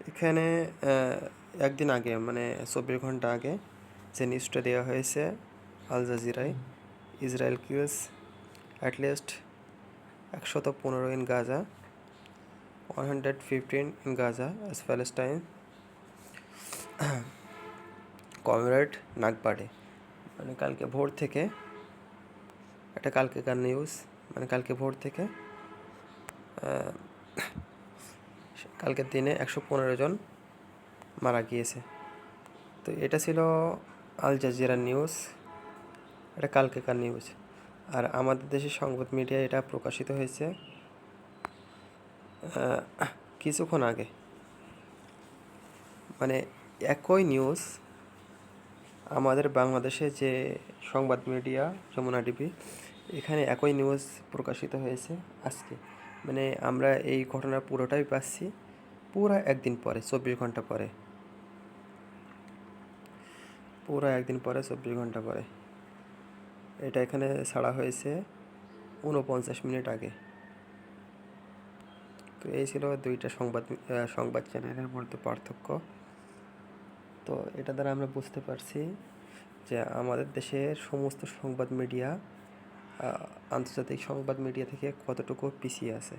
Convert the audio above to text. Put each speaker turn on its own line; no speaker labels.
এখানে একদিন আগে মানে 24 ঘন্টা আগে যে নিউজটা দেওয়া হয়েছে আল জাজিরায়, Israel kills at least 115 in Gaza, 115 in Gaza as Palestine কমরেড নাগবাড়ে। মানে কালকে ভোর থেকে, এটা কালকেকার নিউজ, মানে কালকে ভোর থেকে কালকের দিনে 115 জন মারা গিয়েছে। তো এটা ছিল আল জাজিরা নিউজ, এটা কালকেকার নিউজ। আর আমাদের দেশের সংবাদ মিডিয়া এটা প্রকাশিত হয়েছে কিছুক্ষণ আগে। মানে একই নিউজ আমাদের বাংলাদেশে যে সংবাদ মিডিয়া যমুনা টিভি, এখানে একই নিউজ প্রকাশিত হয়েছে আজকে। মানে আমরা এই ঘটনার পুরোটাই পাচ্ছি পুরো একদিন পরে, 24 ঘন্টা পরে, পুরো একদিন পরে, 24 ঘন্টা পরে। এটা এখানে ছাড়া হয়েছে 49 মিনিট আগে। তো এই ছিল দুইটা সংবাদ চ্যানেলের মধ্যে পার্থক্য। তো এটা দ্বারা আমরা বুঝতে পারছি যে আমাদের দেশের সমস্ত সংবাদ মিডিয়া আন্তর্জাতিক সংবাদ মিডিয়া থেকে কতটুকু পিছিয়ে আছে।